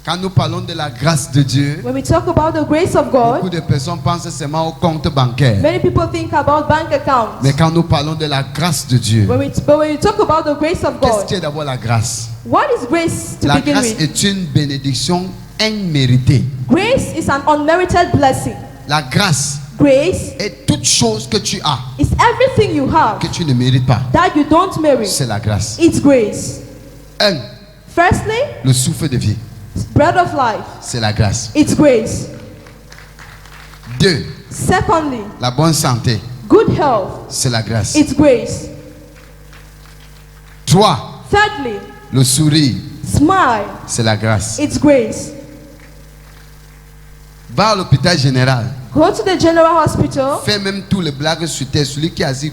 Quand nous parlons de la grâce de Dieu, When we talk about the grace of God, beaucoup de personnes pensent seulement au compte bancaire. many people think about bank accounts. Mais quand nous parlons de la grâce de Dieu, But when we talk about the grace of qu'est-ce God, qui est d'abord la grâce? what is grace to La begin grâce with? est une bénédiction imméritée. Grace is an unmerited blessing. La grâce Grace est toute chose que tu as, is everything you have que tu ne mérites pas. that you don't merit. C'est la grâce. It's grace. 1. Firstly, Le souffle de vie, bread of life. c'est la grâce. It's grace. 2. Secondly, La bonne santé, good health. c'est la grâce. It's grace. 3. Thirdly, Le sourire, smile. c'est la grâce. It's grace. Va à l'hôpital général, Go to the general hospital. fais même tous les blagues sur terre. Celui qui a dit,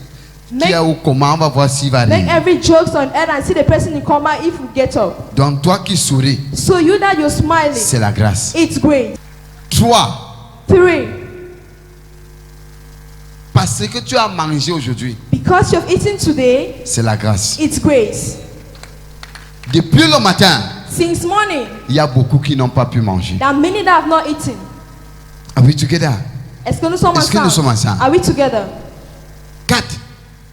Make- qui a ou comment, on va voir s'il va Make rire. every joke on earth and see the person in coma if you get up. Donc toi qui souris, So you that you're smiling, c'est la grâce. it's grace. 3. 3. Parce que tu as mangé aujourd'hui, Because you've eaten today, c'est la grâce. it's grace. Depuis le matin, Since morning, il y a beaucoup qui n'ont pas pu manger. there are many that have not eaten. Are we together? Est-ce que nous sommes Est-ce que nous sommes ensemble? Are we together? 4.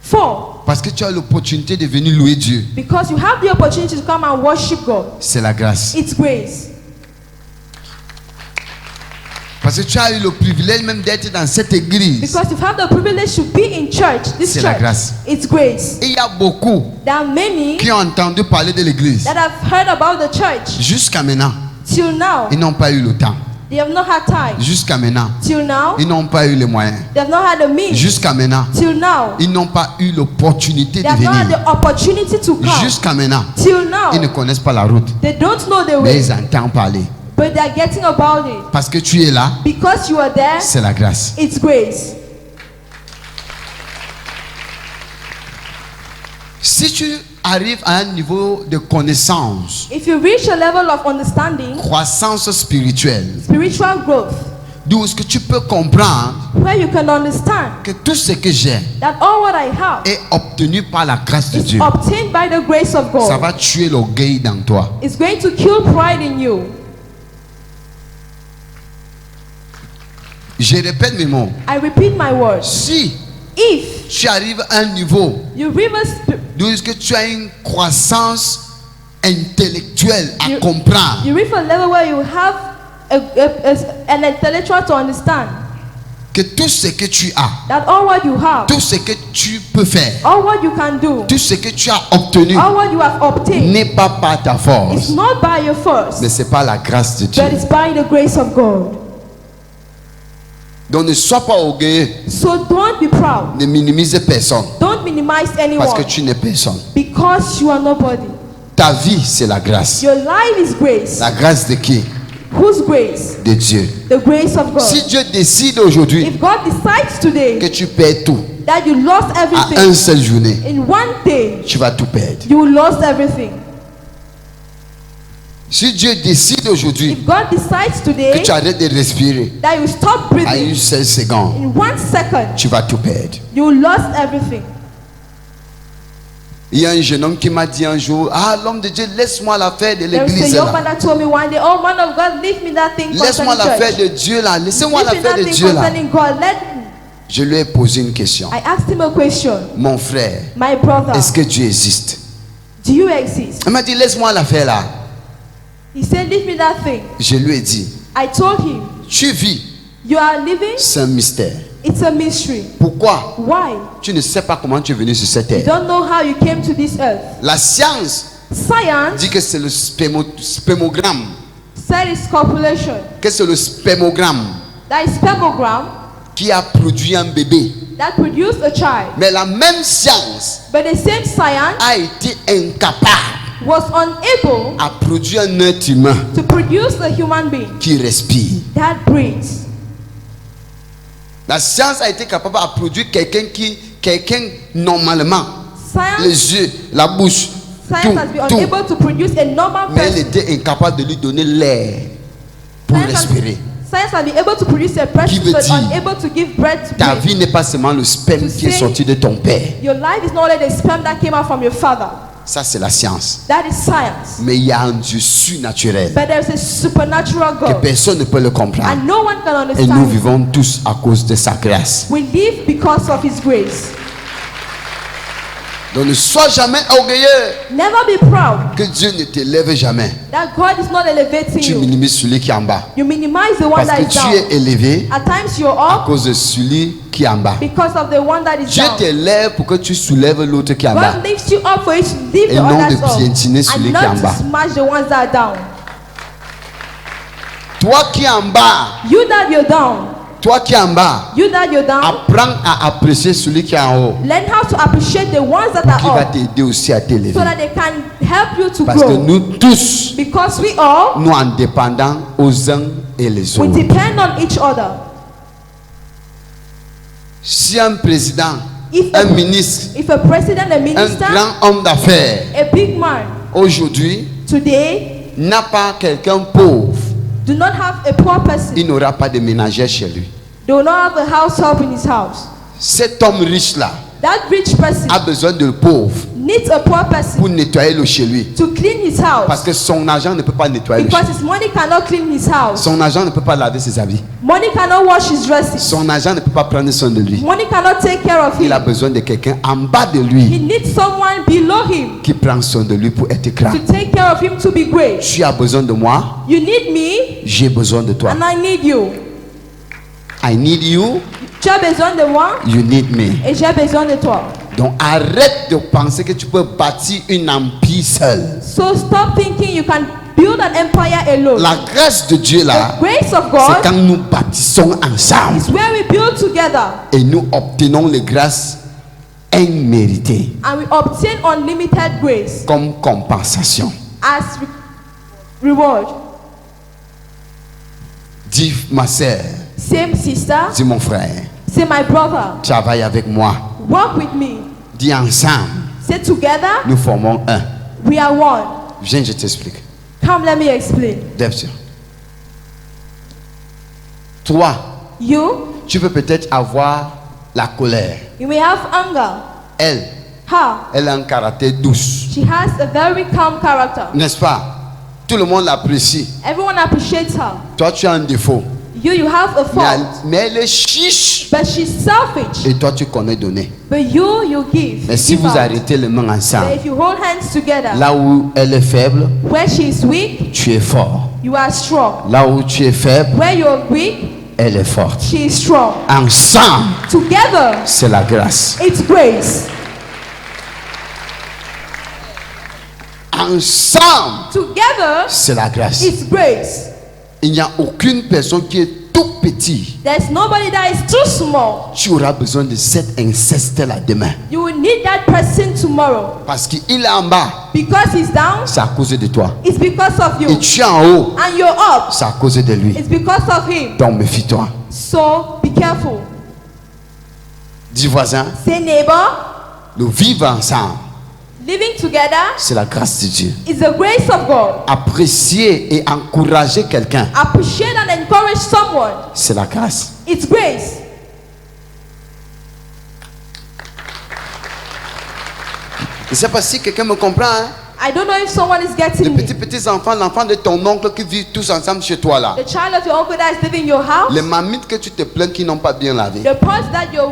4. Parce que tu as l'opportunité de venir louer Dieu. Because you have the opportunity to come and worship God. C'est la grâce. It's grace. Parce que tu as eu le privilège même d'être dans cette église. Because you've had the privilege to be in church, this C'est la church. grâce. It's grace. Et il y a beaucoup There are many qui ont entendu parler de l'église. that have heard about the church. Jusqu'à maintenant, Till now, ils n'ont pas eu le temps. they have not had time. Jusqu'à maintenant, Till now, ils n'ont pas eu les moyens. they have not had the means. Jusqu'à maintenant, Till now, ils n'ont pas eu l'opportunité they de have not had venir. the opportunity to come. Jusqu'à maintenant, Till now, ils ne connaissent pas la route. they don't know the Mais way, ils entendent parler. but they are getting about it. Parce que tu es là, Because you are there, c'est la grâce. it's grace. Si tu arrives à un niveau de connaissance, If you reach a level of understanding, croissance spirituelle, spiritual growth, d'où est-ce que tu peux comprendre where you can understand que tout ce que j'ai that all what I have est obtenu par la grâce de is Dieu. obtained by the grace of Ça God. va tuer l'orgueil dans toi. It's going to kill pride in you. Je répète mes mots. I repeat my words. Si If tu arrives à un niveau you reach d'où est-ce que tu as une croissance intellectuelle à You- comprendre, a level where you have an intellectual to understand que tout ce que tu as, that all what you have, tout ce que tu peux faire, all what you can do, tout ce que tu as obtenu all what you have obtained, n'est pas par ta it's force, not by your force, mais c'est par la grâce de Dieu. but it's by the grace of God. Donc ne sois pas orgueilleux, So don't be proud. ne minimise personne, Don't minimize parce que anyone tu n'es personne. because you are nobody. Ta vie, c'est la grâce. Your life is grace. La grâce de qui? Whose grace? De Dieu. The grace of God. Si Dieu décide aujourd'hui If God decides que today tu perds tout that you lost à everything une seule journée, in one day, tu vas tout perdre. you lost everything. Si Dieu décide aujourd'hui If God decides que today tu arrêtes de respirer that you stop à breathing une seule seconde, in 1 second, tu vas tout perdre. you lost everything. Il y a un jeune homme qui m'a dit un jour, ah l'homme de Dieu, laisse-moi l'affaire de There is a l'église young là. man that told me one day, oh man of God, leave me that thing Laisse-moi concerning l'affaire church. de Dieu là. Laissez-moi Leave me l'affaire that de thing Dieu là. concerning God. Je lui ai posé une question. I asked him a question. Mon frère, My brother, est-ce que Dieu existe? do you exist? Il m'a dit, laisse-moi l'affaire là. He said, leave me that thing. Je lui ai dit, I told him, tu vis, you are living, c'est un mystère. it's a mystery. Pourquoi? Why? Tu ne sais pas comment tu es venu sur cette You terre. don't know how you came to this earth. La science Science dit que c'est le spermogramme. said it's copulation. Que c'est le spermogramme That is spermogram qui a produit un bébé. that produced a child. Mais la même science But the same science a été incapable was unable à produire un être humain to produce a human being qui respire. that breathes. La science a été capable à produire quelqu'un normalement, Science, les yeux, la bouche, science has been tout. unable to produce a normal Mais elle person. était incapable de lui donner l'air pour respirer. Science has been able to produce a Qui person veut but dire, unable to give breath to Ta breathe. vie n'est pas seulement le sperme To qui est say- sorti de ton père. Your life is not only the sperm that came out from your father. Ça, c'est la science. That is science. Mais il y a un Dieu surnaturel But there is a supernatural que God. personne ne peut le comprendre. And no one can Et nous understand. vivons tous à cause de sa grâce. We live because of His grace. Donc ne sois jamais orgueilleux. Never be proud Que Dieu ne t'élève jamais. that God is not elevating Tu you. minimises celui qui est en bas. You minimize the one Parce that que is tu down. es élevé At times you're à up cause de celui qui est en bas. because of the one that is Dieu down. t'élève pour que tu soulèves l'autre qui est en bas. God lifts you up for you to lift Et the non others de up. piétiner celui And qui est en not bas. to smash the ones that are down. Toi qui es en bas, You that you're down. toi qui es en bas, You that you're down. apprends à apprécier celui qui est en haut. Learn how to appreciate the ones that Qui va are up t'aider aussi à t'élever. so that they can help you to Parce que grow. nous tous, Because we all, nous en dépendons aux uns et les we autres. depend on each other. Si un président, If un a, ministre, if a president, a un minister, grand homme d'affaires, a big man, aujourd'hui, today, n'a pas quelqu'un pauvre, do not have a poor person. il n'aura pas de ménagère chez lui. They will not have a house help in his house. Cet homme riche-là That rich person a besoin de pauvre needs a poor person pour nettoyer le chez lui. to clean his Parce house. que son argent ne peut pas nettoyer le chez Because his money cannot clean his house. Son argent ne peut pas laver ses habits. Money cannot wash his dresses. Son argent ne peut pas prendre soin de lui. Money cannot take care of Il a him. besoin de quelqu'un en bas de He lui needs someone below him qui prend soin de lui pour être grand. to take care of him to be great. Tu as besoin de moi, You need me j'ai besoin de toi. and I need you. I need you, Tu as besoin de moi you need me. et j'ai besoin de toi. Donc arrête de penser que tu peux bâtir une empire seul. So stop thinking you can build an empire alone. La grâce de Dieu là, The grace of c'est quand God nous bâtissons ensemble is where we build together et nous obtenons les grâces imméritées and we obtain unlimited grace comme compensation. as reward. Dis ma sœur, Same sister, dis mon frère, say my brother, travaille avec moi. walk with me. Dis ensemble, Say together, nous formons un. we are one. Viens, je t'explique. Come, let me explain. Lève-toi. Toi, You, tu peux peut-être avoir la colère. you may have anger. Elle, Her, elle a un caractère douce. she has a very calm character. N'est-ce pas? Tout le monde l'apprécie. Everyone appreciates her. Toi, tu as un défaut. You have a fault, Mais elle est chiche. but she's selfish. Et toi, tu connais donner. But you give. Mais si Give vous out. arrêtez les mains But ensemble, if you hold hands together, là où elle est faible, where she is weak, tu es fort. you are strong. Là où tu es faible, Where you are weak, elle est forte. she is strong. Ensemble, Together, c'est la grâce. it's grace. Ensemble, Together, c'est la grâce. it's grace. Il n'y a aucune personne qui est tout petit. There's nobody that is too small. Tu auras besoin de cet inceste-là demain. You will need that person tomorrow. Parce qu'il est en bas, Because he's down, c'est à cause de toi. it's because of Et you. tu es en haut, And you're up, c'est à cause de lui. it's because of him. Donc méfie-toi. So be careful. Dis voisin, Say neighbor, nous vivons ensemble. living together C'est la grâce de Dieu. is the grace of God. Apprécier et encourager quelqu'un, Appreciate and encourage someone. c'est la grâce. It's grace. Je ne sais pas si quelqu'un me comprend. Hein? I don't know if someone is Les getting me. petits enfants, l'enfant de ton oncle qui vit tous ensemble chez toi là. The child of your uncle that is living in your house, Les mamites que tu te plains qui n'ont pas bien lavé. the pots that you're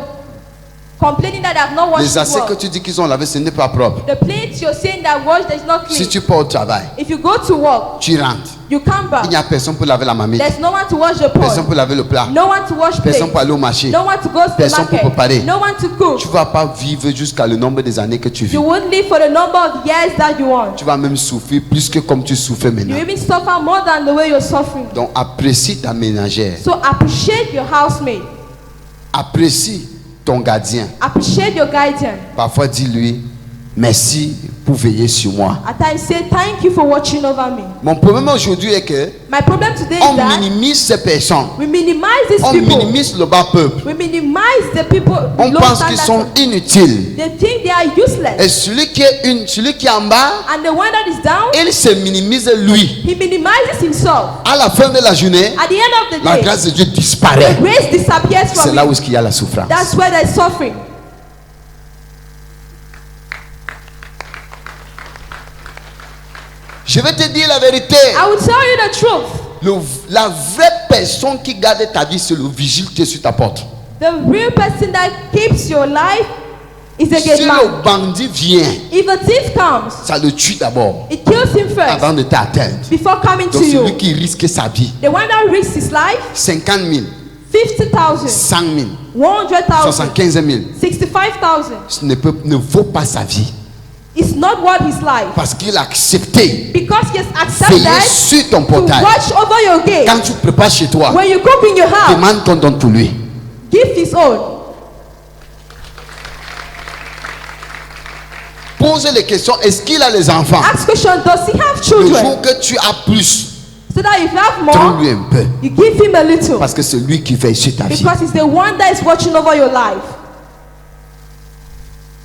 complaining that have not washed Les assiettes que well, tu dis qu'ils ont lavé, ce n'est pas propre. the plates you're saying that washed is not Si clean. tu pars au travail, If you go to work, tu rentres. you come Il n'y back. a personne pour laver la mamite. There's no one to wash the Personne pot. pour laver le plat. No one to wash Personne pour plates. aller au marché. No one to go to the Personne pour préparer. market. No one to cook. Tu ne vas pas vivre jusqu'à le nombre des années que tu vis. You won't live for the number of years that you want. Tu vas même souffrir plus que comme tu souffres You maintenant. even suffer more than the way you're suffering. Donc apprécie ta ménagère. So appreciate your housemate. Apprécie ton gardien. Appreciate your guardian. Parfois dis-lui merci pour veiller sur moi. At times say thank you for watching over me. Mon problème aujourd'hui est que My problem today on is that minimise ces personnes. we minimize these On people. minimise le bas peuple. We minimize the people. On low pense qu'ils standards. sont inutiles. They think they are useless. Et celui qui est en bas, And the one that is down, il se minimise lui. he minimizes himself. À la fin de la journée, At the end of the la day, grâce de Dieu the disparaît. grace disappears C'est from là him. où il y a la souffrance. That's where there is suffering. Je vais te dire la vérité. I will tell you the truth. La vraie personne qui garde ta vie, c'est le vigile qui est sur ta porte. The real person that keeps your life is a gate Si man. le bandit vient, If a thief comes, ça le tue d'abord it kills him first avant de t'atteindre. before coming Donc to celui you. qui risque sa vie, The one that risks his life, 50 000, 50,000, 100 000, 100,000, 75 000, 65,000. ce ne vaut pas sa vie. It's not worth his life. Parce qu'il a accepté Because he has veiller accepted sur ton to portail. watch over your gate. Quand tu prépares chez toi, When you cook in your house, demande qu'on donne pour lui. give his own. Pose les questions. Est-ce qu'il a les enfants? Ask question, does he have Le children? jour que tu as plus, So that if you have more, donne-lui un peu. you give him a little. Parce que c'est lui qui veille sur ta vie. Because he's the one that is watching over your life.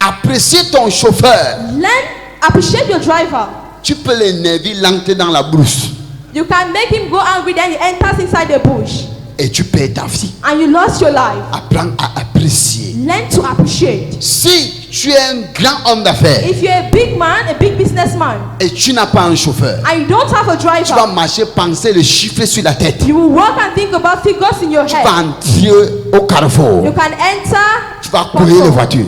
Apprécie ton chauffeur. Appreciate your driver. Tu peux l'énerver, l'entrer dans la brousse. You can make him go angry, then he enters inside the bush. Et tu perds ta vie. And you lost your life. Apprends à apprécier. Learn to appreciate. Si tu es un grand homme d'affaires If you're a big man, a big businessman, et tu n'as pas un chauffeur, and you don't have a tu vas driver, marcher, penser le chiffre sur la tête. you will walk and think about figures in your Tu vas head. entrer au carrefour. You can enter. Tu vas courir les voitures.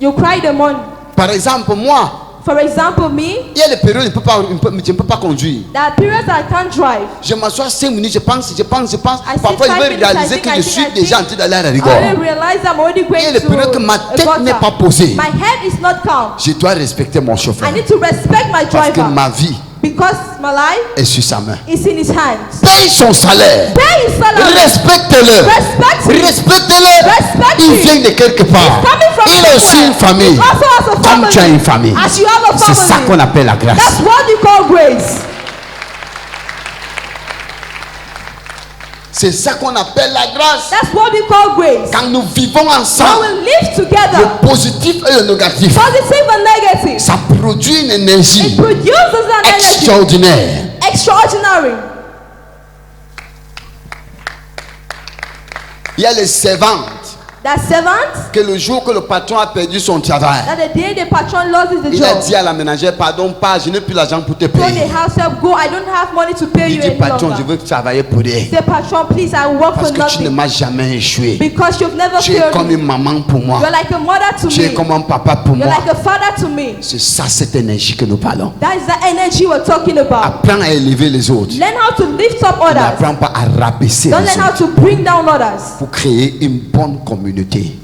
You cry the money. Par exemple, moi, For example, me, il y a les périodes où je ne peux pas conduire. there are periods I can't drive. Je m'assois 5 minutes, je pense. I sit Parfois, je 5 vais minutes, réaliser I que think, je suis I think. déjà en train d'aller à la I rigueur. only realize I'm already Il y a going les périodes que ma to a tête n'est pas gutter. posée. My head is not calm. Je dois respecter mon chauffeur. I need to respect my Parce que driver ma vie because my life est sur sa main. is in his hands. Paye son salaire. Pay his salary. Respecte-le. Respect him. Respecte-le. Respect Il him. vient de quelque part. Coming from Il a aussi somewhere. une famille. He also has a Comme tu as family. une famille. As you have a C'est ça family. qu'on appelle la grâce. That's what you call grace. C'est ça qu'on appelle la grâce. That's what we call grace. Quand nous vivons When ensemble, we live together, le positif et le négatif, positive and negative, ça produit une it énergie produces an energy extraordinaire. extraordinary. Il y a les servantes That servant, que le jour que le patron a perdu son travail, that the day the patron loses the il a job, dit à la ménagère, pardon, pas, je n'ai plus l'argent pour te told the payer. house help, go, I don't have money to pay Il you dit, any patron, je longer. veux travailler pour rien. Say, patron, please, I work Parce for que tu ne nothing. m'as jamais échoué. Because you've never Tu es failed comme me. une maman pour moi. You're like a mother to Tu es me. comme un papa pour You're moi. like a father to me. C'est ça, cette énergie que nous parlons. That is the energy we're talking about. Apprends à élever les autres. Learn how to lift up others. N'apprends pas à rabaisser Don't les learn how autres. to bring down others. Pour créer une bonne communauté.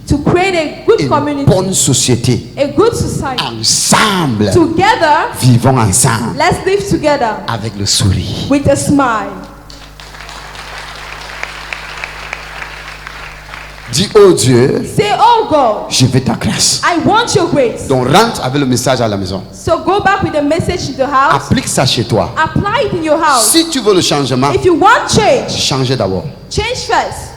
To create a good Une community, bonne société. a good society. Ensemble. Together, Vivons ensemble. let's live together Avec le sourire. with a smile. Dis, oh Dieu, Say, oh God, je veux ta grâce. I want your grace. Donc rentre avec le message à la maison. So go back with the message in the house. Applique ça chez toi. Apply it in your house. Si tu veux le changement, If you want change, change d'abord. change first.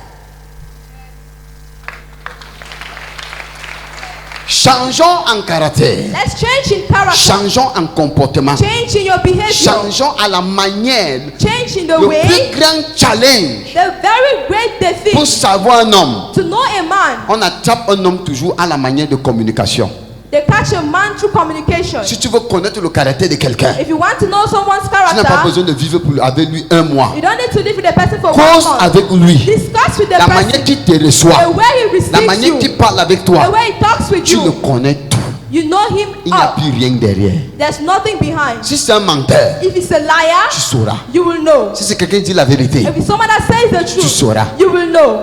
Changeons en caractère. Let's change in character. Changeons en comportement. Change in your behavior. Changeons à la manière. Change in the Le way. plus grand challenge The very great pour defeat savoir un homme, to know a man. on attrape un homme toujours à la manière de communication. They catch a man through communication. Si tu veux connaître le caractère de quelqu'un, If you want to know someone's tu n'as pas character, besoin de vivre avec lui un mois. you don't need to live with the person for Cause 1 month. avec lui. Discuss with the La person. manière qu'il te reçoit, The way he la receives manière you. qu'il parle avec The toi, way he talks with tu le you. connais tout. You know him Il n'y a up. plus rien derrière. There's nothing behind. Si c'est un menteur, If he's a liar, tu sauras. you will know. Si c'est quelqu'un qui dit la vérité, If it's someone that says the tu truth, sauras. you will know.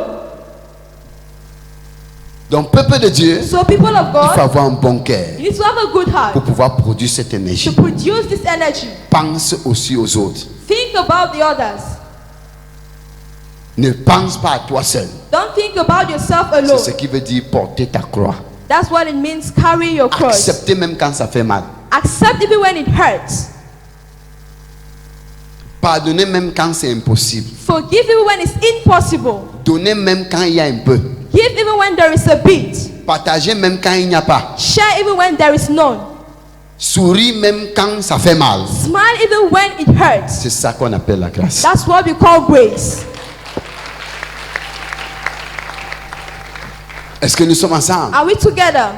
Donc, peuple de Dieu, So people of il faut God, avoir un bon cœur you need to have a good heart pour pouvoir produire cette to énergie. produce this energy. Pense aussi aux autres. Think about the others. Ne pense pas à toi seul. Don't think about yourself C'est alone. ce qui veut dire porter ta croix. That's what it means, carry your cross. Accepter même quand ça fait mal. Accept even when it hurts. Pardonner même quand c'est impossible. Forgive even when it's impossible. Donner même quand il y a un peu. Give even when there is a bit. Partager même quand il n'y a pas. Share even when there is none. Sourire même quand ça fait mal. Smile even when it hurts. C'est ça qu'on appelle la grâce. That's what we call grace. Est-ce que nous sommes ensemble? Are we together?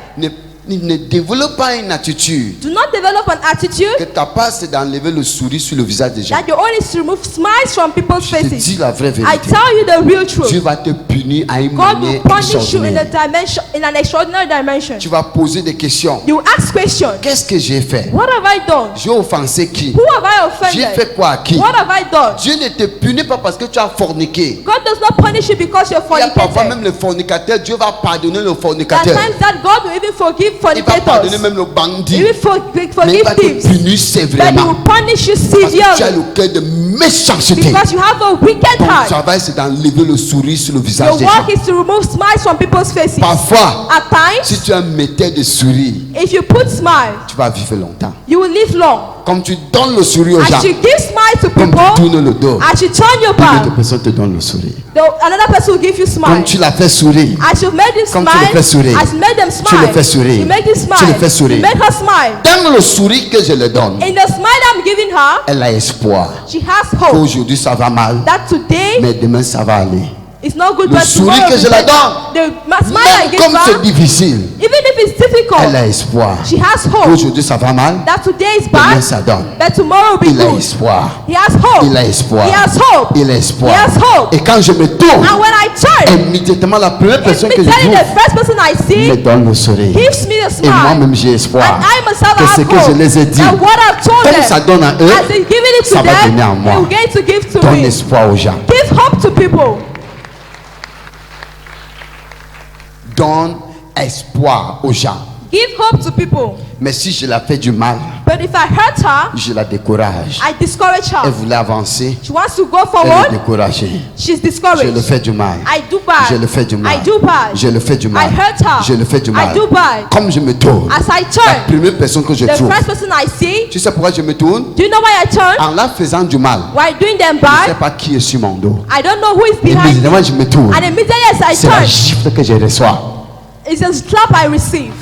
Ne développe pas une attitude Do not develop an attitude que ta part c'est d'enlever le sourire sur le visage des gens. that your own is to remove smiles from people's Je te faces. dis la vraie I vérité. tell you the real Dieu truth. va te punir à une God manière will punish you in extraordinaire. an extraordinary dimension. Tu vas poser des questions. You ask questions. Qu'est-ce que j'ai fait? What have I done? J'ai offensé qui? Who have I J'ai offended? fait quoi à qui? What have I done? Dieu ne te punit pas parce que tu as forniqué. God does not punish you because you're Il y a parfois fornicated. même le fornicateur, Dieu va pardonner le There are fornicateur. times that God will even forgive Il va pardonner fornicators. même le bandit. He will Mais il forgive va te thieves. punir But He sévèrement. will punish you Parce que tu as severely le cœur de méchanceté. because you have a wicked Ton heart. travail c'est d'enlever le sourire sur le visage Your des gens. work is to remove smiles from people's faces. Parfois, At times, si tu es un metteur de sourire, if you put smile, tu vas vivre longtemps. you will live long. Comme tu donnes le sourire aux gens, As you give smile to comme tu people, tournes le dos, as you turn your une back, autre personne te donne le sourire. another person will give you Comme smile. tu l'as fait sourire, As you made them Comme tu le fais smile, sourire. as you made them Tu le smile, fais sourire. you make them Tu smile. le fais sourire. You make her smile. dans le sourire que je le donne, In the smile I'm giving her, elle a espoir. she has hope Aujourd'hui ça va mal, that today mais demain ça va aller. is not good, Le but sourire tomorrow que will je be la better. donne, The smile I même give comme c'est her, difficile, even if it's difficult, elle a espoir. she has hope Aujourd'hui ça va mal, that today is demain bad, ça donne. but tomorrow will be Il a good. espoir. He has hope. Il a espoir. He has hope. Il a espoir. He has hope. Et quand je me tourne, And when I turn, immédiatement la première personne que je immediately trouve the first person I me see donne le sourire. gives me a Et smile. moi-même j'ai espoir And I myself que ce have que je hope les ai dit, that what I've told comme them, ça donne à eux, as they giving it to ça va them, donner à moi. you're going to give to donne me. espoir aux gens. Give hope to people. Donne espoir aux gens. Give hope to people. Mais si je la fais du mal, But if I hurt her, je la décourage. I discourage Elle her. voulait avancer, She wants to go elle est forward, découragée. she's Je le discouraged. fais du mal. I do bad. Je le fais du mal. I do bad. Je le fais du mal. I hurt her. Je le fais du mal. I do bad. Comme je me tourne, As I la turn, première personne que je the trouve, first person I see, tu sais pourquoi je me tourne? do you know why I turn? En la faisant du mal, While doing them je ne sais bad, pas qui est sur mon dos. I don't know who is behind me. Immédiatement je me tourne, And immediately as I c'est la turn, gifle que je reçois. it's a slap I receive.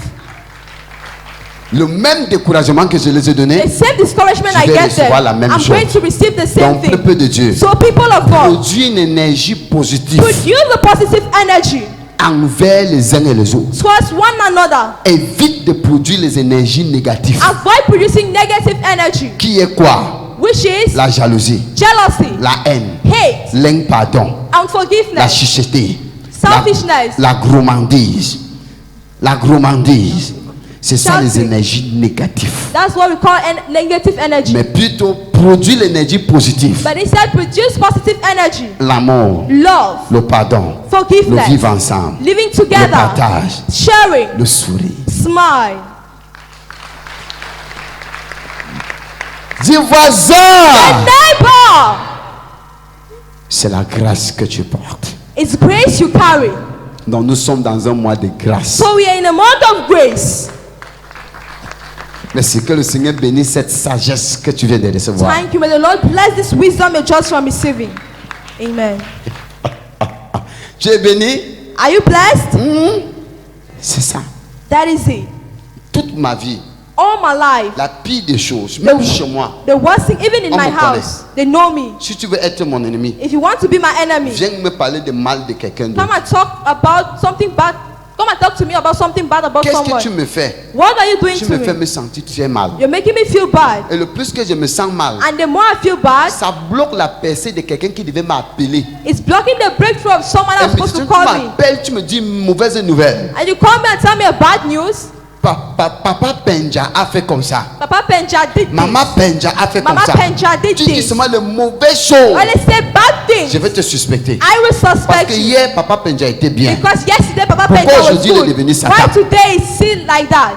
Le même découragement que je les ai donné, The same discouragement Je I vais get recevoir there, la même I'm chose. going to receive the same donc thing. peuple de Dieu, So people of God, produit une énergie positive produce the positive energy envers les uns et les autres. towards one another. Évite de produire les énergies négatives. Avoid producing negative energy, Qui est quoi? which is La jalousie, jealousy, la haine, hate, l'impardon, la unforgiveness, chicheté, selfishness. la gourmandise. La gourmandise. C'est ça les Shouting. énergies négatives. That's what we call negative energy. Mais plutôt produire l'énergie positive. But instead, produce positive energy, L'amour, love, le pardon, le forgiveness, vivre ensemble, living le together, partage, sharing, le sourire. smile. Dis voisin, Neighbor, c'est la grâce que tu portes. it's grace you carry. Donc nous sommes dans un mois de grâce. So we are in a month of grace. Mais c'est que le Seigneur bénisse cette sagesse que tu viens de recevoir. Thank you. May the Lord bless this wisdom you're just from receiving. Amen. Tu es béni? Are you blessed? C'est ça. That is it. Toute ma vie, All my life, la pire des choses, même chez moi, the worst thing, even in On my me house, they know me. si tu veux être mon ennemi, If you want to be my enemy, viens me parler de mal de quelqu'un come d'autre. and talk about something bad. Come and talk to me about something bad about Qu'est-ce que tu someone. me fais? What are you doing Tu to me fais me? me sentir très mal. You're making me feel bad. Et le plus que je me sens mal, And the more I feel bad, ça bloque la percée de quelqu'un qui devait m'appeler. it's blocking the breakthrough of someone Et I'm puis supposed tu to call me. m'appelles, tu me dis une mauvaise nouvelle. And you call me and tell me a bad news. Papa Penja a fait comme ça. Papa Penja did Maman this. Penja a fait comme Mama ça. Penja did Tu dis this. seulement de mauvaises choses. When they say bad things, Je vais te suspecter. I will Parce suspect que you. hier, Papa Penja était bien. Because yesterday Papa Pourquoi Penja was aujourd'hui il est good. devenu Satan? Why today is sin like that?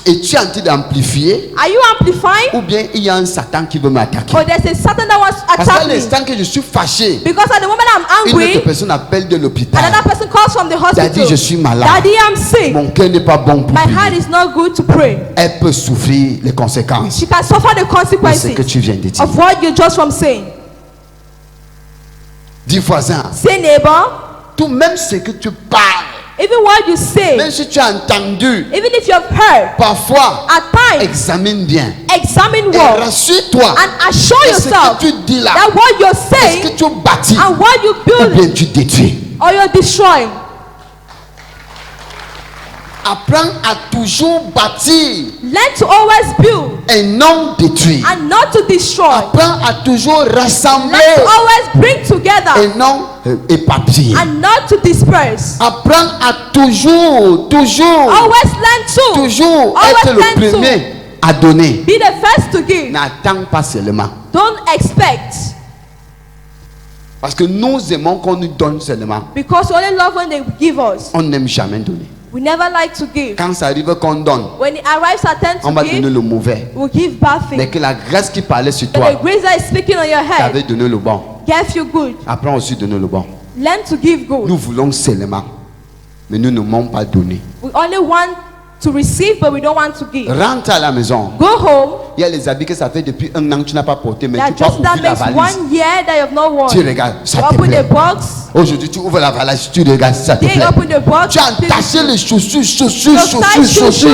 Es-tu en train d'amplifier? Are you amplifying? Ou bien il y a un Satan qui veut m'attaquer? Or there's a Satan that wants to Parce qu'à attack me? l'instant que je suis fâché, Because at the moment I'm une autre angry, personne appelle de l'hôpital. another person calls from the Daddy, hospital. je suis malade. Daddy, I'm sick. Mon cœur n'est pas bon pour My heart prier. is not good to pray. Elle peut souffrir les conséquences She can suffer the de ce que consequences tu viens de dire. of what you're just from saying. Dis voisin, Say neighbor, tout même ce que tu parles, even what you say, même si tu as entendu, even if you've heard, parfois, at times, examine bien. examine Et well rassure-toi and assure que ce yourself que tu dis là, that what you're est-ce saying que tu bâtis and what you ou build bien tu détruis. or you're destroying. Apprends à toujours bâtir Learn to always build et non détruire. and not to destroy. Apprends à toujours rassembler Learn to always bring together et non éparpiller. and not to disperse. Apprends à toujours Always learn to toujours Always être le learn to premier à donner. be the first to give. N'attends pas seulement. Don't expect, Parce que nous aimons qu'on nous donne seulement. because we only love when they give us. On n'aime jamais donner. We never like to give. Quand ça arrive qu'on donne, When it arrives our turn on to va donner give, le mauvais. we'll give bad Mais things. que la grâce qui parlait sur But toi, the grace that is speaking on your t'avait head donné le bon. gave you good. Apprends aussi à donner le bon. Learn to give good. Nous voulons seulement, mais nous ne voulons pas donner. We only want to receive, but we don't want to give. Rentre à la maison. Go home. Il y a les habits que ça fait depuis 1 an que tu n'as pas porté, mais That tu vas just that ouvrir la makes valise. 1 year that you have not worn. Tu regardes, ça You te open plaît. the box. Aujourd'hui, tu ouvres la valise, tu regardes, ça te They plaît. open the box. Tu as entaché les chaussures.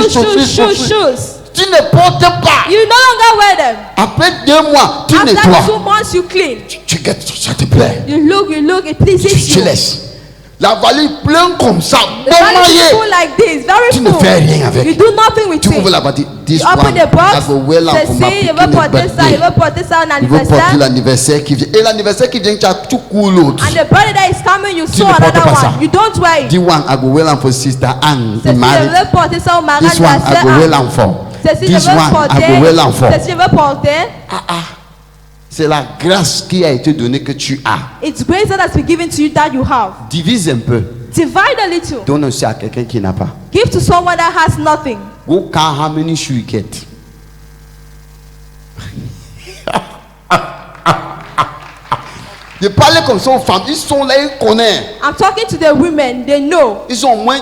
Shoes. Tu ne portes pas. You no longer wear them. Après 2 mois, tu After 2 nettoies. months, you clean. Tu regardes, ça te plaît. You look, it pleases Tu you. laisses. La valise pleine comme ça. The value is Bon full like this, very Tu ne full. fais rien avec. You do nothing with Tu ouvres it. la valise. This You open one, the box. I go well Say, for my see, you picking will put this out, birthday. you will put this out on Il veut porter anniversary. l'anniversaire qui vient. Et l'anniversaire qui vient, tu cours l'autre. And the birthday that is coming, you Tu saw ne portes another pas ça. one. You don't wear it. This one, I go well for sister Anne. Say, He see, married. you will put this out, This one, I go well for. Say, see, you This will one, put I go well it. for. Say, see, you will put it. C'est la grâce qui a été donnée que tu as. It's grace that has been given to you that you have. Divise un peu. Divide a little. Donne aussi à quelqu'un qui n'a pas. Give to someone that has nothing. Go count how many shoes you get. Je parlais comme ça aux femmes. Ils sont là, ils connaissent. I'm talking to the women. They know. Ils ont moins.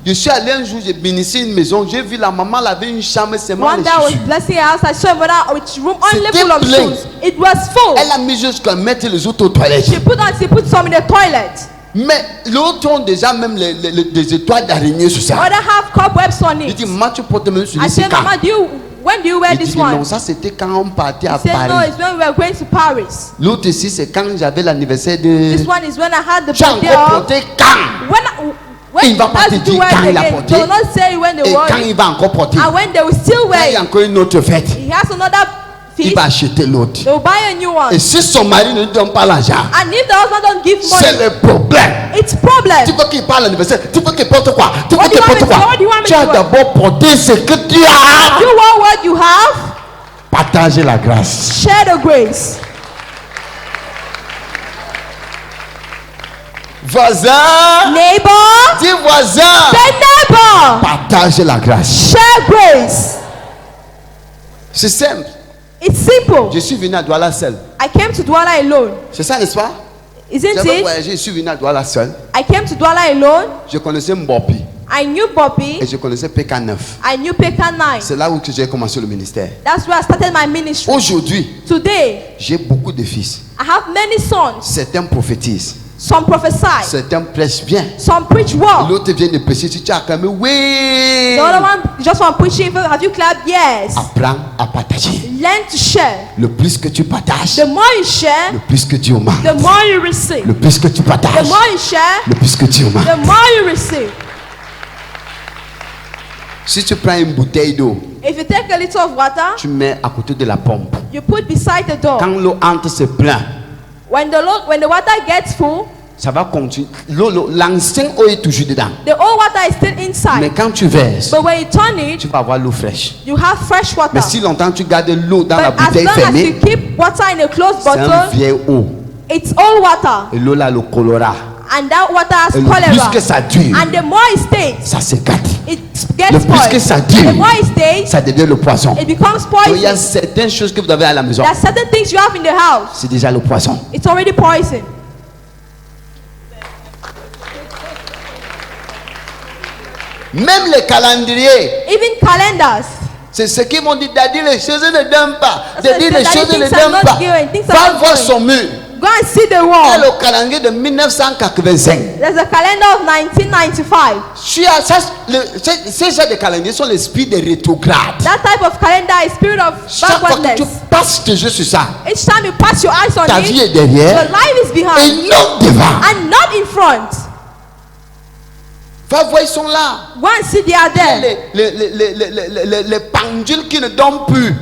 Je suis allé un jour, j'ai bénissé une maison. J'ai vu la maman laver une chambre seulement One les that was chaussures. blessing a house. I saw a mother with room only C'était full of plein. shoes. It was full. Elle a mis jusqu'à mettre les autres aux toilettes. She put some in the toilet. Mais l'autre ont déjà même des étoiles d'araignée sur ça. Other have cobwebs on Il it. dit, maman, tu portes même sur I les said, cas. Mama, when do you wear Il this dit, non, one? ça c'était quand on partait à He said, no, Paris. it's when we were going to Paris. L'autre ici, c'est quand j'avais l'anniversaire de... This one is when I had the Tu as birthday encore of. porté quand? When Il va pas te that's to dire wear quand it il a again. porté. They will not say when they Et wear quand it. il va encore porter. And when they will still Quand wear il y a it. encore une autre fête, He has another il feast. va acheter l'autre. They will buy a new one. Et si son mari ne lui donne pas l'argent, And if the husband don't give c'est money, le problème. it's problem. Tu veux qu'il parle à l'anniversaire, tu veux qu'il porte quoi? Tu veux What do qu'il you want porte me to quoi? do? What do you want me Tu to as do? d'abord porté ce que tu as. You want what you have? Partagez la grâce. Share the grace. Voisin, Neighbor, dis voisin, say neighbor. partage la grâce. Share grace. C'est simple. It's simple. Je suis venu à Douala seul. I came to Douala alone. C'est ça, n'est-ce pas? Isn't J'avais it? voyagé, je suis venu à Douala seul. I came to Douala alone. Je connaissais Mbopi I knew Bobby. et je connaissais PK9. I knew Peka9. C'est là où que j'ai commencé le ministère. That's where I started my ministry. Aujourd'hui, Today, j'ai beaucoup de fils. I have many sons. Certains prophétisent, Some prophesy. certains prêchent bien. Some preach well. L'autre vient de prêcher, tu as acclamé, oui. The other one just want preaching. Have you clapped? Yes. Apprends à partager. Learn to share. Le plus que tu partages, The more you share, le plus que Dieu augmente. the more you receive. Le plus que tu The partages, more you share, le plus que Dieu augmente. the more you receive. Si tu prends une bouteille d'eau, If you take a little of water, tu mets à côté de la pompe. you put beside the door. Quand l'eau entre, c'est plein. When the water gets full, Ça va continuer. L'ancien eau est toujours dedans. the old water is still Mais inside. quand tu verses, But when you turn it, tu vas avoir l'eau fraîche. you have fresh water. Mais si longtemps tu gardes l'eau dans la But as bouteille long as you fermée, keep water in a closed c'est un bottle, vieil eau. it's old water. Et l'eau là, le cholera. And that water has Et le plus que cholera. ça dure, And the more it stays, ça se gâte. it Le gets plus que spoiled. ça dure, The more it stays, ça devient le poison. it becomes Donc, il y a poison. certaines choses que vous avez à la maison. There are certain things you have in the house. C'est déjà le poison. It's already poison. Même les calendriers, Even calendars. c'est ce qu'ils m'ont dit. Daddy, les choses ne donnent pas. That's Daddy, what les Daddy choses ne thinks I'm donnent not pas. giving, thinks I'm Va not voir giving. son mur. Go and see the Et wall. le calendrier de 1985. There's a calendar of 1995. Ces gens de calendriers sont l'esprit des rétrogrades. That type of calendar is spirit of Chaque fois que tu backwardness. passes tes yeux sur ça, Each time you pass your eyes on ta vie it, est derrière your life is behind et non devant. and not in front. Va voir, ils sont là. Go and see they are there. Les pendules qui ne dorment plus.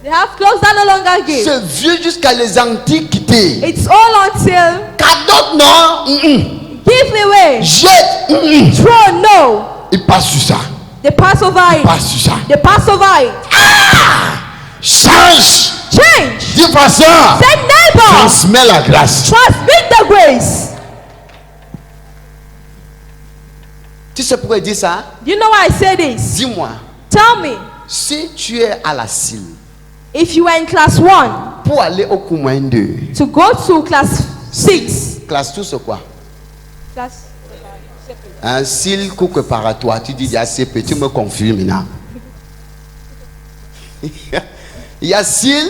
They have clothes that no longer give. C'est vieux jusqu'à les antiquités. It's all until Cadeau, non. give away. Jette. Throw no. Il passe sur ça. They pass over Il it. passe sur ça. They pass over it. Change. Change. Dis façon. Say neighbor. Transmets la grâce. Transmit the grace. Tu sais pourquoi il dit ça? Do you know why I say this? Dis-moi. Tell me. Si tu es à la CIL If you were in class 1 pour aller au cours moins 2, to go to class 6. classe tout c'est quoi? Class. Un CIL cours préparatoire. Tu dis il y a CP, tu me confirmes maintenant. Il y a CIL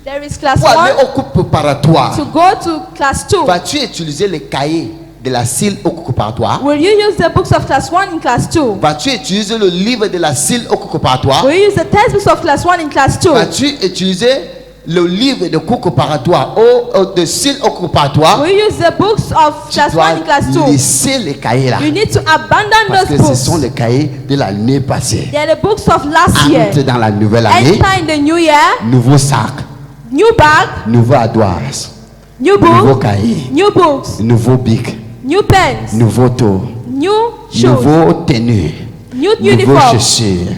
There is class pour aller 1 au cours préparatoire. to go to class 2. Vas-tu utiliser les cahiers de la CIL au cours préparatoire? Will you use the books of class 1 in class 2? Vas-tu utiliser le livre de la CIL au cours préparatoire? Will you use the textbooks of class 1 in class 2? Vas-tu utiliser le livre de cours préparatoire de CIL au cours préparatoire? Will you use the books of Tu class dois 1 in class 2? laisser les cahiers là. You need to abandon Parce those que ce books. sont les cahiers de l'année passée. They are the books of last year. Entre dans la nouvelle année, Enter in the new year, nouveau sac, new bag, nouveau ardoise, new nouveau book, cahier, new books, nouveau bic, new pens, nouveau taux, new shoes, nouveau tenue, new nouveau uniform, chaussures,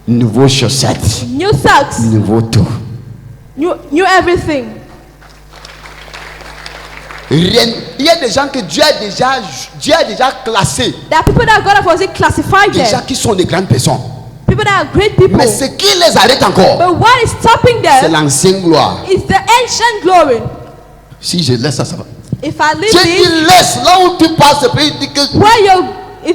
nouveau chaussettes, new socks, nouveau tout. new everything. Rien. Il y a des gens que Dieu a déjà classés, There are people that God has already classified déjà them. qui sont des grandes personnes. People that are great people. Mais ce qui les arrête encore, But what is stopping c'est them l'ancienne gloire. is the ancient glory. Si je laisse ça, ça va. If I leave Dieu this, dit laisse là où tu passes, et puis il dit que where you,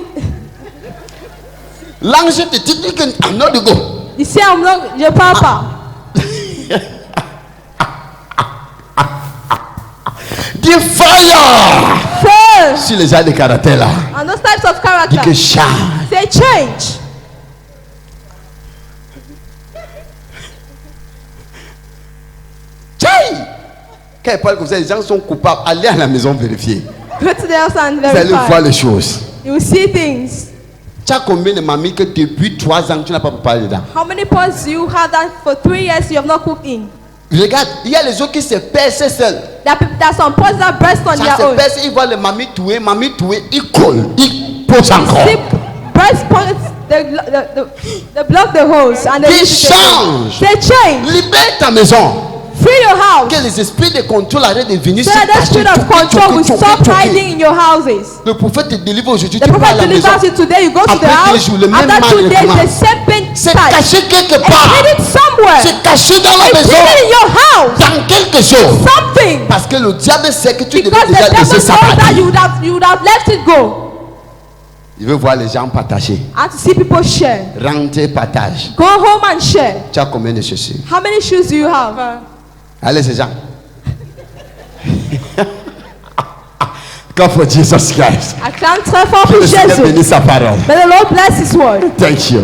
l'ange te dit que I'm not to go. you see, I'm not your papa. Dis fire First, sur les gens de caractère là. and those types of Dis que character, change. they change. Change. Quand il parle comme ça, les gens sont coupables. Allez à la maison vérifier. Go to the house and Vous allez voir verify. les choses. You will see things. Tu as combien de mamies que depuis 3 ans tu n'as pas préparé dedans? How many pots do you have that for 3 years you have not cooked in? Regarde, il y a les autres qui se percent seuls. There are some pots that burst on Ça their se own. perce, ils voient les mamies tuer, ils collent, ils posent encore. See, burst pots, they block the holes and they Ils use it again. changent. They change. Libère ta maison. Free your house. Que les esprits de contrôle arrêtent de venir So se that the cacher, spirit of choquer, control will choquer, stop choquer. hiding in your houses. Le prophète te délivre aujourd'hui, The tu vas à prophet la maison. delivers you today, you go to the Après 2 house. jours, le même After mal 2 days, recommence. the same pain C'est starts. caché quelque It's part. hidden somewhere. C'est caché dans la It's maison. hidden in your house. Dans quelque chose. Something. Parce que le diable sait que tu devais Because the déjà devil laisser knows ça that partir. you would have let it go. Il veut voir les gens partager. And to see people share. Rentrer, partage. Go home and share. Tu as combien de chaussures? How many shoes do you have? Allez, ces gens. God for Jesus Christ. I can't tell for Que le Seigneur Jesus. bénisse sa parole. May the Lord bless His word. Thank you.